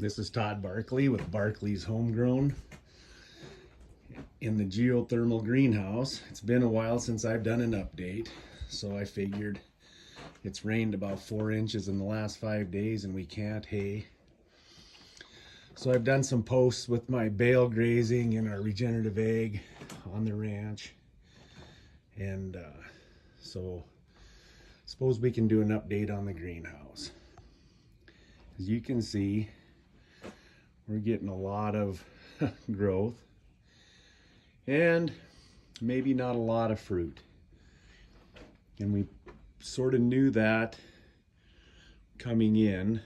This is Todd Barkley with Barkley's Homegrown in the geothermal greenhouse. It's been a while since I've done an update, so I figured it's rained about 4 inches in the last 5 days and we can't hay. So I've done some posts with my bale grazing and our regenerative ag on the ranch. And so suppose we can do an update on the greenhouse. As you can see, we're getting a lot of growth and maybe not a lot of fruit. And we sort of knew that coming in.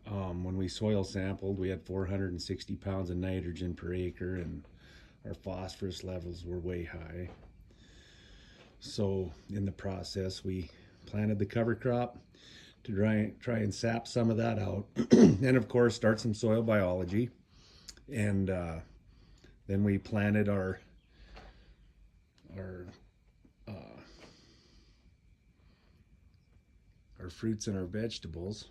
When we soil sampled, we had 460 pounds of nitrogen per acre and our phosphorus levels were way high. So in the process, we planted the cover crop to try and sap some of that out. And of course, start some soil biology. And then we planted our fruits and our vegetables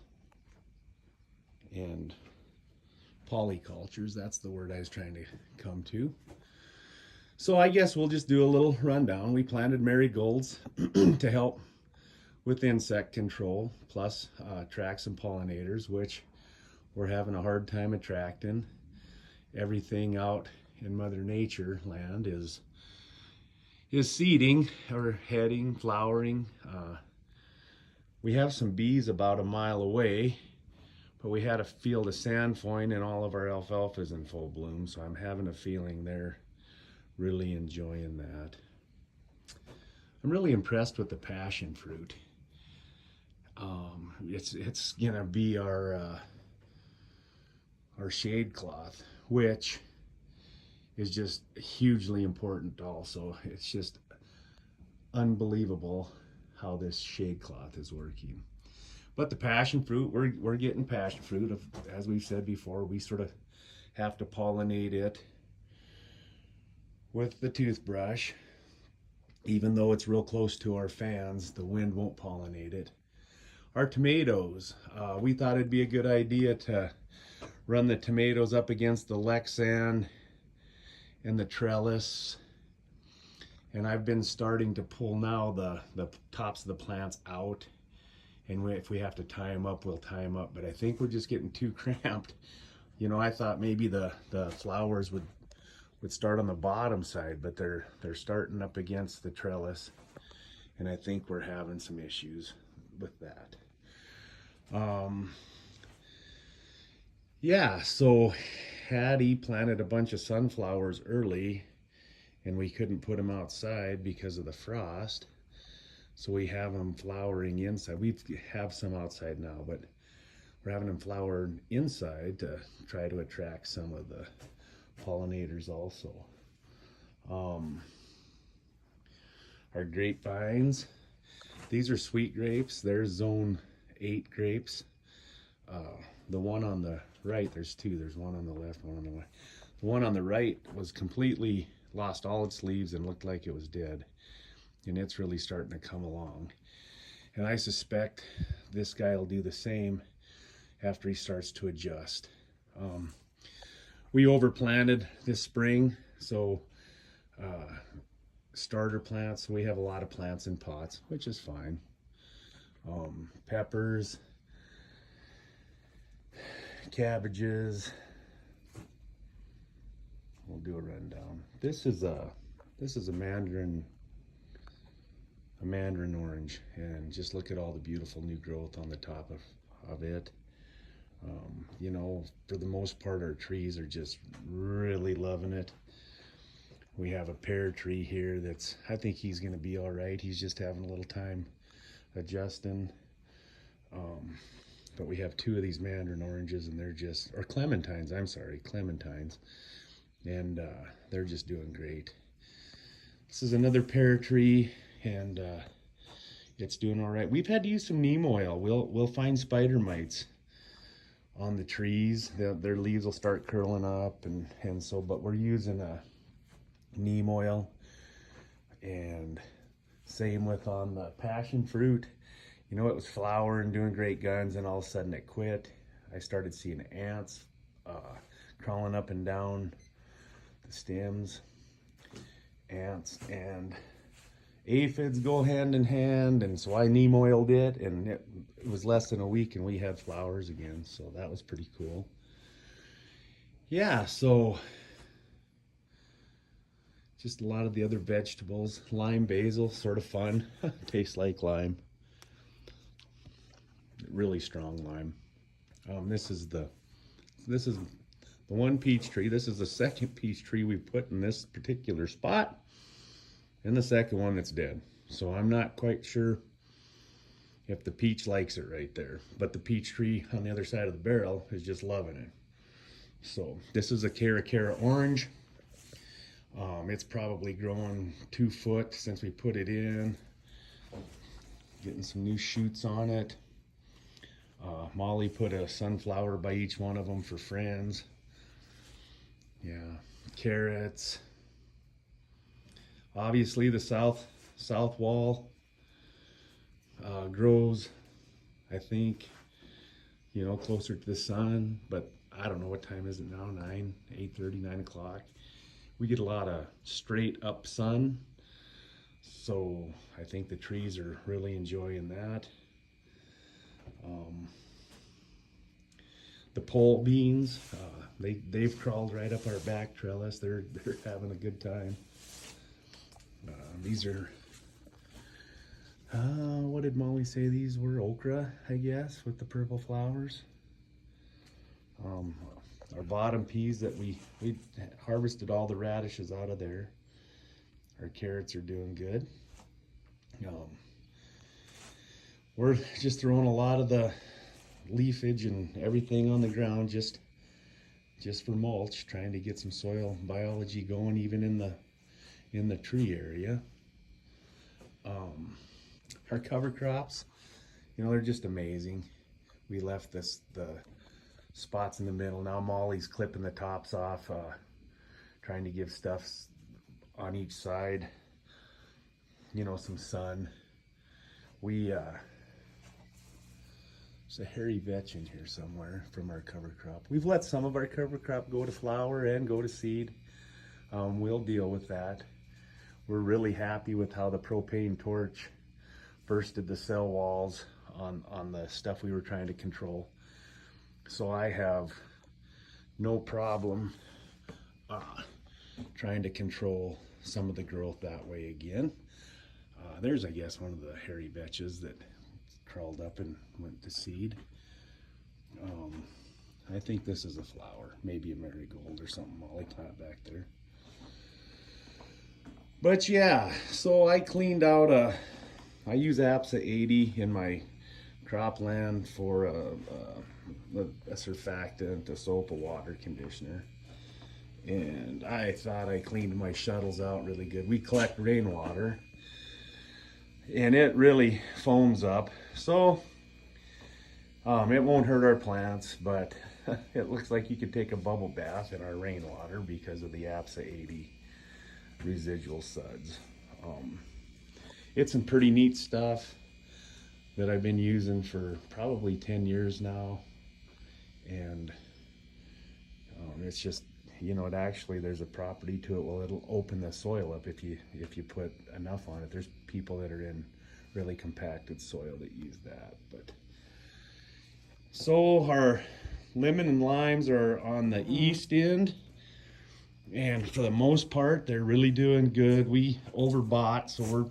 and polycultures. That's the word I was trying to come to. So I guess we'll just do a little rundown. We planted marigolds to help with insect control, plus attract some pollinators, which we're having a hard time attracting. Everything out in Mother Nature land is seeding or heading, flowering. We have some bees about a mile away, but we had a field of sandfoin and all of our alfalfa's in full bloom, so I'm having a feeling they're really enjoying that. I'm really impressed with the passion fruit. It's gonna be our shade cloth, which is just hugely important also. It's just unbelievable how this shade cloth is working. But the passion fruit, we're getting passion fruit. As we've said before, we sort of have to pollinate it with the toothbrush. Even though it's real close to our fans, the wind won't pollinate it. Our tomatoes, we thought it'd be a good idea to run the tomatoes up against the Lexan and the trellis. And I've been starting to pull now the tops of the plants out. And if we have to tie them up, we'll tie them up. But I think we're just getting too cramped. You know, I thought maybe the flowers would start on the bottom side, but they're starting up against the trellis. And I think we're having some issues with that. Yeah, so Hattie planted a bunch of sunflowers early and we couldn't put them outside because of the frost. So we have them flowering inside. We have some outside now, but we're having them flower inside to try to attract some of the pollinators also. Our grapevines, these are sweet grapes. They're zone 8 grapes. The one on the right, there's two. There's one on the left, one on the right. The one on the right was completely lost all its leaves and looked like it was dead. And it's really starting to come along. And I suspect this guy will do the same after he starts to adjust. We overplanted this spring, so starter plants, we have a lot of plants in pots, which is fine. Peppers, cabbages. We'll do a rundown. This is a mandarin orange, and just look at all the beautiful new growth on the top of it. You know, for the most part, our trees are just really loving it. We have a pear tree here I think he's going to be all right. He's just having a little time adjusting. But we have two of these mandarin oranges, and or clementines, I'm sorry, clementines. And they're just doing great. This is another pear tree, and it's doing all right. We've had to use some neem oil. We'll find spider mites on the trees. Their leaves will start curling up, and so, but we're using a neem oil. And same with on the passion fruit. You know, it was flowering, doing great guns, and all of a sudden it quit. I started seeing ants crawling up and down the stems. Ants and aphids go hand in hand, and so I neem oiled it, and it was less than a week and we had flowers again, so that was pretty cool. Yeah, so just a lot of the other vegetables. Lime basil, sort of fun. Tastes like lime. Really strong lime. This is the one peach tree. This is the second peach tree we put in this particular spot, and the second one that's dead. So I'm not quite sure if the peach likes it right there, but the peach tree on the other side of the barrel is just loving it. So this is a Caracara orange. It's probably grown 2 foot since we put it in. Getting some new shoots on it. Molly put a sunflower by each one of them for friends. Yeah, carrots. Obviously the south wall grows, I think, you know, closer to the sun, but I don't know what time is it now, 8:30, 9 o'clock. We get a lot of straight up sun, so I think the trees are really enjoying that. The pole beans, they've crawled right up our back trellis. They're having a good time. These are, what did Molly say these were? Okra, I guess, with the purple flowers. Our bottom peas that we harvested all the radishes out of there. Our carrots are doing good. We're just throwing a lot of the leafage and everything on the ground just for mulch, trying to get some soil biology going even in the tree area. Our cover crops, you know, they're just amazing. We left the spots in the middle. Now Molly's clipping the tops off, trying to give stuff on each side, you know, some sun. There's a hairy vetch in here somewhere from our cover crop. We've let some of our cover crop go to flower and go to seed. We'll deal with that. We're really happy with how the propane torch bursted the cell walls on the stuff we were trying to control. So I have no problem trying to control some of the growth that way again. There's, I guess, one of the hairy vetches that crawled up and went to seed. I think this is a flower, maybe a marigold or something. Molly plant back there. But yeah, so I cleaned out I use APSA 80 in my cropland for a surfactant, a soap, a water conditioner. And I thought I cleaned my shuttles out really good. We collect rainwater, and it really foams up. So it won't hurt our plants, but it looks like you could take a bubble bath in our rainwater because of the APSA 80 residual suds. It's some pretty neat stuff that I've been using for probably 10 years now. And it's just, you know, there's a property to it. Well, it'll open the soil up if you put enough on it. There's people that are in really compacted soil that use that. But so our lemon and limes are on the east end, and for the most part they're really doing good. We overbought, so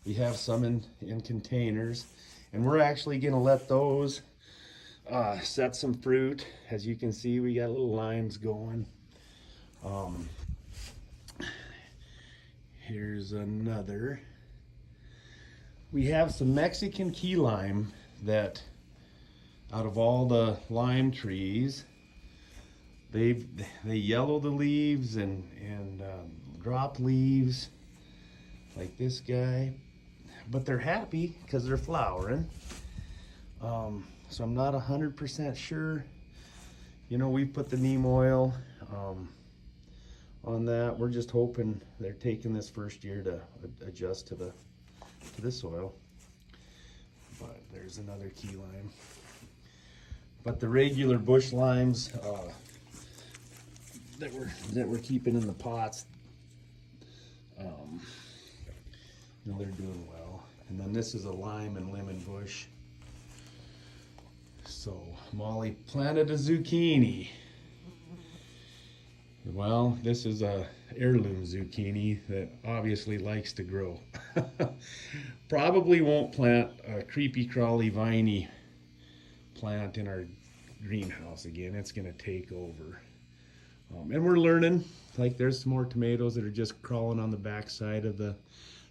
we have some in containers, and we're actually gonna let those set some fruit. As you can see, we got little limes going. Here's another. We have some Mexican key lime that, out of all the lime trees, they yellow the leaves and drop leaves like this guy, but they're happy because they're flowering. So I'm not 100% sure. You know, we put the neem oil on that. We're just hoping they're taking this first year to adjust to the soil. But there's another key lime. But the regular bush limes, that we're keeping in the pots, you know, they're doing well. And then this is a lime and lemon bush. So Molly planted a zucchini. Well, this is a heirloom zucchini that obviously likes to grow. Probably won't plant a creepy crawly viney plant in our greenhouse again. It's gonna take over. And we're learning, like there's some more tomatoes that are just crawling on the back side of the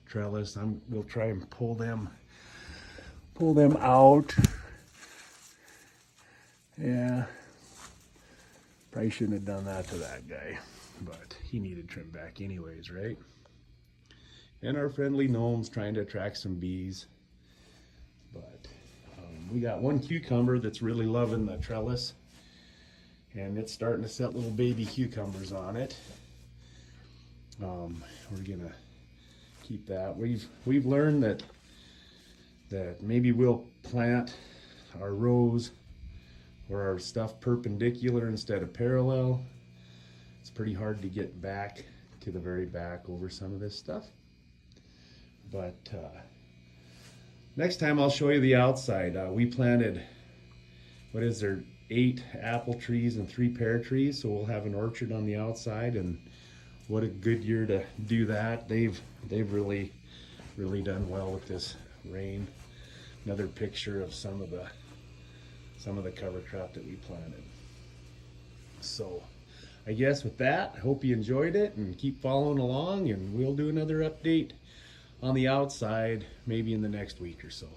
trellis. We'll try and pull them out. Yeah, probably shouldn't have done that to that guy, but he needed trim back anyways, right? And our friendly gnome's trying to attract some bees. But we got one cucumber that's really loving the trellis, and it's starting to set little baby cucumbers on it. We're gonna keep that. We've learned that maybe we'll plant our rows or our stuff perpendicular instead of parallel. It's pretty hard to get back to the very back over some of this stuff. But next time I'll show you the outside. We planted, what is there, 8 apple trees and 3 pear trees, so we'll have an orchard on the outside, and what a good year to do that. They've really done well with this rain. Another picture of some of the cover crop that we planted. So I guess with that, I hope you enjoyed it and keep following along, and we'll do another update on the outside maybe in the next week or so.